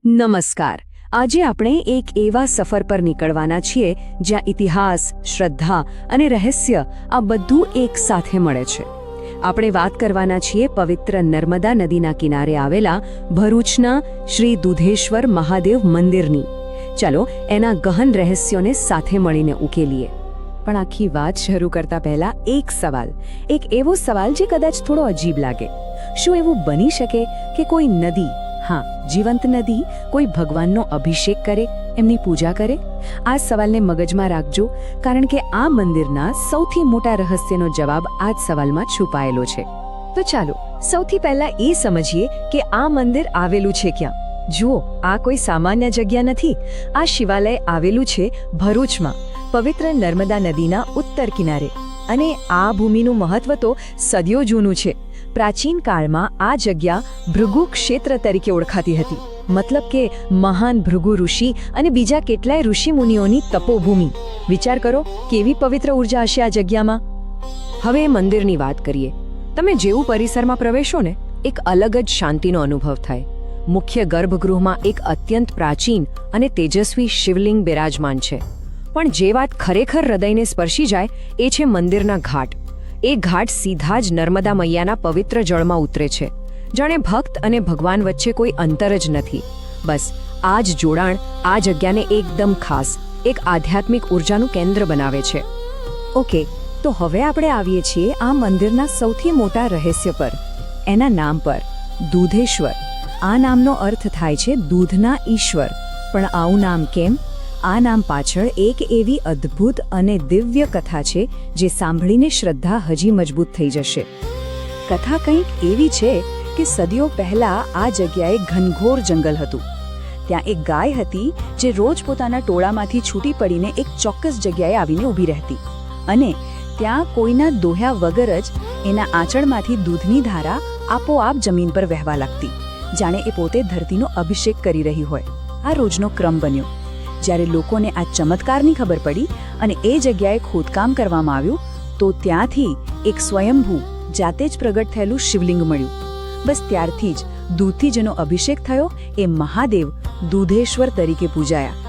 નમસ્કાર. આજે આપણે એક એવા સફર પર નીકળવાના છીએ જ્યાં ઇતિહાસ, શ્રદ્ધા અને રહસ્ય આ બધું એક સાથે મળે છે. આપણે વાત કરવાના છીએ પવિત્ર નર્મદા નદીના કિનારે આવેલા ભરૂચના શ્રી દુધેશ્વર મહાદેવ મંદિરની. ચાલો એના ગહન રહસ્યોને સાથે મળીને ઉકેલીએ. પણ આખી વાત શરૂ કરતા પહેલા એક એવો સવાલ જે કદાચ થોડો અજીબ લાગે. શું એવું બની શકે કે કોઈ નદી, હા જીવંત નદી, કોઈ ભગવાનનો અભિષેક કરે, એમની પૂજા કરે? આ સવાલને મગજમાં રાખજો, કારણ કે આ મંદિરના સૌથી મોટા રહસ્યનો જવાબ આ જ સવાલમાં છુપાયેલો છે. તો ચાલો સૌથી પહેલા એ સમજીએ કે આ મંદિર આવેલું છે ક્યાં. જુઓ, આ કોઈ સામાન્ય જગ્યા નથી. આ શિવાલય આવેલું છે ભરૂચમાં, પવિત્ર નર્મદા નદીના ઉત્તર કિનારે. અને આ ભૂમિનું મહત્વ તો સદીઓ જૂનું છે. પ્રાચીન કાળમાં આ જગ્યા ભૃગુ ક્ષેત્ર તરીકે ઓળખાતી હતી. મતલબ કે મહાન ભૃગુ ઋષિ અને બીજા કેટલાય ઋષિ મુનિઓની તપોભૂમિ. વિચાર કરો, કેવી પવિત્ર ઉર્જા હશે આ જગ્યામાં. હવે મંદિરની વાત કરીએ. તમે જેવું પરિસરમાં પ્રવેશો ને, એક અલગ જ શાંતિનો અનુભવ થાય. મુખ્ય ગર્ભગૃહમાં એક અત્યંત પ્રાચીન અને તેજસ્વી શિવલિંગ બિરાજમાન છે. પણ જે વાત ખરેખર હૃદયને સ્પર્શી જાય એ છે મંદિરના ઘાટ. એ ઘાટ સીધા જ નર્મદા મૈયાના પવિત્ર જળમાં ઉતરે છે. જાણે ભક્ત અને ભગવાન વચ્ચે કોઈ અંતર જ નથી. બસ આ જ જોડાણ આ જગ્યાને એકદમ ખાસ, એક આધ્યાત્મિક ઉર્જાનું કેન્દ્ર બનાવે છે. ઓકે, તો હવે આપણે આવીએ છીએ આ મંદિરના સૌથી મોટા રહસ્ય પર, એના નામ પર, દુધેશ્વર. આ નામનો અર્થ થાય છે દૂધના ઈશ્વર. પણ આવું નામ કેમ? આ નામ પાછળ એક એવી અદ્ભુત અને દિવ્ય કથા છે જે સાંભળીને શ્રદ્ધા હજી મજબૂત થઈ જશે. કથા કંઈક એવી છે કે સદીઓ પહેલા આ જગ્યાએ ઘનઘોર જંગલ હતું. ત્યાં એક ગાય હતી જે રોજ પોતાના ટોળામાંથી છૂટી પડીને એક ચોક્કસ જગ્યાએ આવીને ઊભી રહેતી. અને ત્યાં કોઈના દોહ્યા વગર જ એના આંચળમાંથી દૂધની ધારા આપોઆપ જમીન પર વહેવા લાગતી, જાણે એ પોતે ધરતીનો અભિષેક કરી રહી હોય. આ રોજનો ક્રમ બન્યો. જ્યારે લોકોને આ ચમત્કારની ખબર પડી અને એ જગ્યાએ ખોદકામ કરવામાં આવ્યું, તો ત્યાંથી એક સ્વયંભૂ જાતે જ પ્રગટ થયેલું શિવલિંગ મળ્યું. બસ ત્યારથી જ દૂધથી જેનો અભિષેક થયો એ મહાદેવ દુધેશ્વર તરીકે પૂજાયા.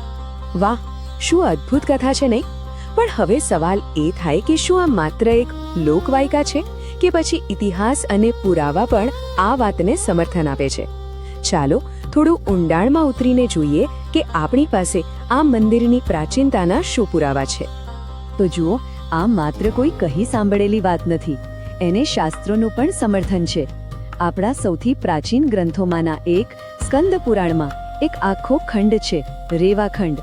વાહ, શું અદ્ભુત કથા છે નહીં? પણ હવે સવાલ એ થાય કે શું આ માત્ર એક લોકવાયકા છે કે પછી ઇતિહાસ અને પુરાવા પણ આ વાતને સમર્થન આપે છે? ચાલો થોડું ઊંડાણમાં ઉતરીને જોઈએ કે આપણી પાસે આ મંદિરની પ્રાચીનતાના શું પુરાવા છે. તો જુઓ, આ માત્ર કોઈ કહી સાંભળેલી વાત નથી. એને શાસ્ત્રોનું પણ સમર્થન છે. આપણા સૌથી પ્રાચીન ગ્રંથોમાંના એક સ્કંદ પુરાણમાં એક આખો ખંડ છે, રેવા ખંડ.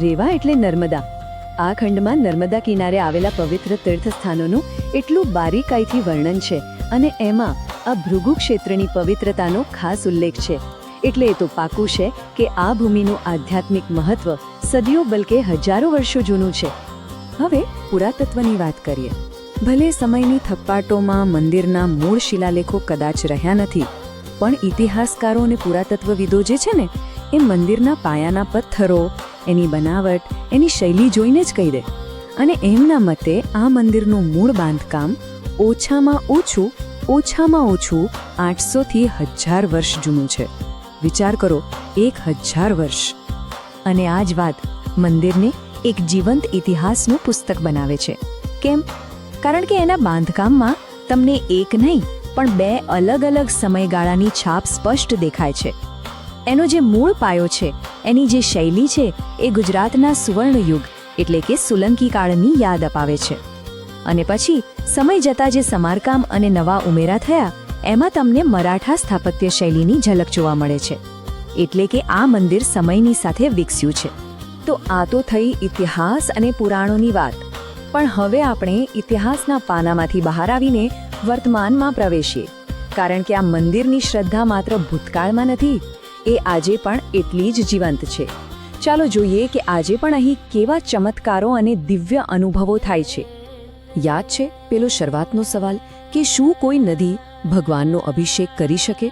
રેવા એટલે નર્મદા. આ ખંડમાં નર્મદા કિનારે આવેલા પવિત્ર તીર્થસ્થાનોનું એટલું બારીકાઈથી વર્ણન છે અને એમાં આ ભૃગુ ક્ષેત્રની પવિત્રતાનો ખાસ ઉલ્લેખ છે. એટલે એ તો પાકું છે કે આ ભૂમિનું આધ્યાત્મિક મહત્વ સદીઓ બલકે હજારો વર્ષો જૂનું છે. હવે પુરાતત્વની વાત કરીએ. ભલે સમયની થપ્પાટોમાં મંદિરના મૂળ શિલાલેખો કદાચ રહ્યા નથી, પણ ઇતિહાસકારો અને પુરાતત્વવિદો જે છે ને, એ મંદિરના પાયાના પથ્થરો, એની બનાવટ, એની શૈલી જોઈને જ કહી દે. અને એમના મતે આ મંદિરનું મૂળ બાંધકામ ઓછામાં ઓછું 800 થી 1000 વર્ષ જૂનું છે. વિચાર કરો, 1000 વર્ષ! અને આ જ વાત મંદિરને એક જીવંત ઇતિહાસનું પુસ્તક બનાવે છે. કેમ? કારણ કે એના બાંધકામમાં તમને એક નહીં પણ 2 અલગ અલગ સમયગાળાની છાપ સ્પષ્ટ દેખાય છે. એનો જે મૂળ પાયો છે, એની જે શૈલી છે, એ ગુજરાતના સુવર્ણયુગ એટલે કે સોલંકી કાળની યાદ અપાવે છે. અને પછી સમય જતાં જે સમારકામ અને નવા ઉમેરા થયા, એમાં તમને મરાઠા સ્થાપત્ય શૈલીની ઝલક જોવા મળે છે. એટલે કે આ મંદિર સમયની સાથે વિકસ્યું છે. તો આ તો થઈ ઇતિહાસ અને પુરાણોની વાત. પણ હવે આપણે ઇતિહાસના પાનામાંથી બહાર આવીને વર્તમાનમાં પ્રવેશીએ. કારણ કે આ મંદિરની શ્રદ્ધા માત્ર ભૂતકાળમાં નથી, એ આજે પણ એટલી જ જીવંત છે. ચાલો જોઈએ કે આજે પણ અહીં કેવા ચમત્કારો અને દિવ્ય અનુભવો થાય છે. યાદ છે પેલો શરૂઆતનો સવાલ કે શું કોઈ નદી ભગવાનનો અભિષેક કરી શકે?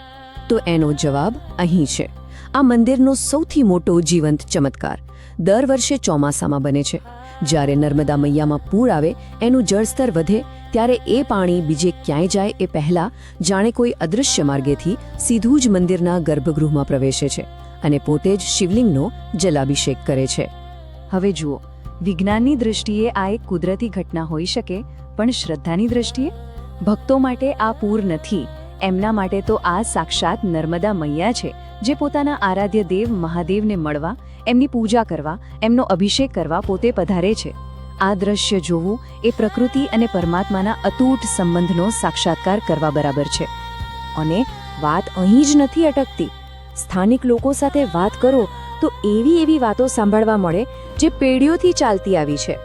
તો એનો જવાબ અહીં છે. આ મંદિરનો સૌથી મોટો જીવંત ચમત્કાર દર વર્ષે ચોમાસામાં બને છે. જ્યારે નર્મદા મૈયામાં પૂર આવે, એનું જળસ્તર વધે, ત્યારે એ પાણી બીજે ક્યાંય જાય એ પહેલાં જાણે કોઈ અદૃશ્ય માર્ગેથી સીધું જ મંદિરના ગર્ભગૃહમાં પ્રવેશે છે. અને પોતે જ શિવલિંગનો જલાભિષેક કરે છે. હવે જુઓ, વિજ્ઞાનની દૃષ્ટિએ આ એક કુદરતી ઘટના હોઈ શકે, પણ શ્રદ્ધાની દૃષ્ટિએ ભક્તો માટે આ પૂર નથી. એમના માટે તો આ સાક્ષાત નર્મદા મૈયા છે, જે પોતાના આરાધ્ય દેવ મહાદેવને મળવા, એમની પૂજા કરવા, એમનો અભિષેક કરવા પોતે પધારે છે. આ દ્રશ્ય જોવું એ પ્રકૃતિ અને પરમાત્માના અતૂટ સંબંધનો સાક્ષાત્કાર કરવા બરાબર છે. અને વાત અહીં જ નથી અટકતી. સ્થાનિક લોકો સાથે વાત કરો તો એવી વાતો સાંભળવા મળે જે પેઢીઓથી ચાલતી આવી છે.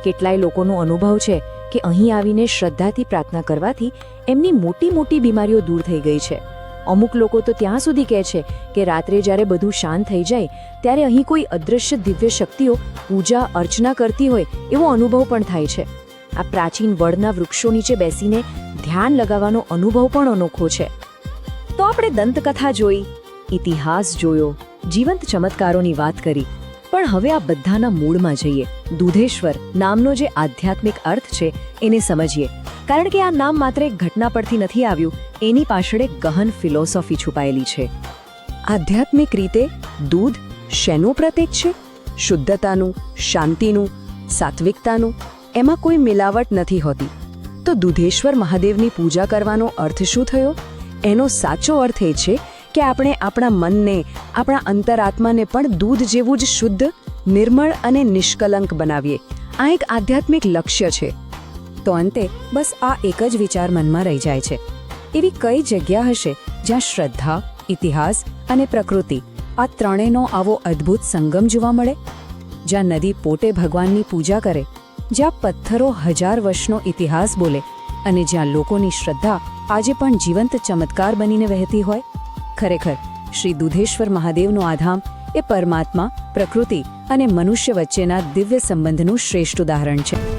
કેટલાય લોકોનો અનુભવ છે કે અહીં આવીને શ્રદ્ધાથી પ્રાર્થના કરવાથી એમની મોટી બીમારીઓ દૂર થઈ ગઈ છે. અમુક લોકો તો ત્યાં સુધી કહે છે કે રાત્રે જ્યારે બધું શાંત થઈ જાય ત્યારે અહીં કોઈ અદૃશ્ય દિવ્ય શક્તિઓ પૂજા અર્ચના કરતી હોય એવો અનુભવ પણ થાય છે. આ પ્રાચીન વડના વૃક્ષો નીચે બેસીને ધ્યાન લગાવવાનો અનુભવ પણ અનોખો છે. તો આપણે દંતકથા જોઈ, ઇતિહાસ જોયો, જીવંત ચમત્કારોની વાત કરી, પણ હવે આ બધાના મૂળમાં જઈએ. દૂધેશ્વર નામનો જે આધ્યાત્મિક અર્થ છે એને સમજીએ, કારણ કે આ નામ માત્ર એક ઘટના પરથી નથી આવ્યું, એની પાછળ એક ગહન ફિલોસોફી છુપાયેલી છે. આધ્યાત્મિક રીતે દૂધ શેનું પ્રતીક છે? શુદ્ધતાનું, શાંતિનું, સાત્વિકતાનું. એમાં કોઈ મિલાવટ નથી હોતી. તો દૂધેશ્વર મહાદેવની પૂજા કરવાનો અર્થ શું થયો? એનો સાચો અર્થ એ છે કે આપણે આપણા મનને, આપણા અંતરાત્માને પણ દૂધ જેવું જ શુદ્ધ, નિર્મળ અને નિષ્કલંક બનાવીએ. આ એક આધ્યાત્મિક લક્ષ્ય છે. તો અંતે બસ આ એક જ વિચાર મનમાં રહી જાય છે. એવી કઈ જગ્યા હશે જ્યાં શ્રદ્ધા, ઇતિહાસ અને પ્રકૃતિ આ ત્રણેયનો આવો અદ્ભુત સંગમ જોવા મળે? જ્યાં નદી પોતે ભગવાનની પૂજા કરે, જ્યાં પથ્થરો 1000 વર્ષનો ઇતિહાસ બોલે, અને જ્યાં લોકોની શ્રદ્ધા આજે પણ જીવંત ચમત્કાર બનીને વહેતી હોય. ખરેખર શ્રી દૂધેશ્વર મહાદેવનો આ ધામ એ પરમાત્મા, પ્રકૃતિ અને મનુષ્ય વચ્ચેના દિવ્ય સંબંધનું શ્રેષ્ઠ ઉદાહરણ છે.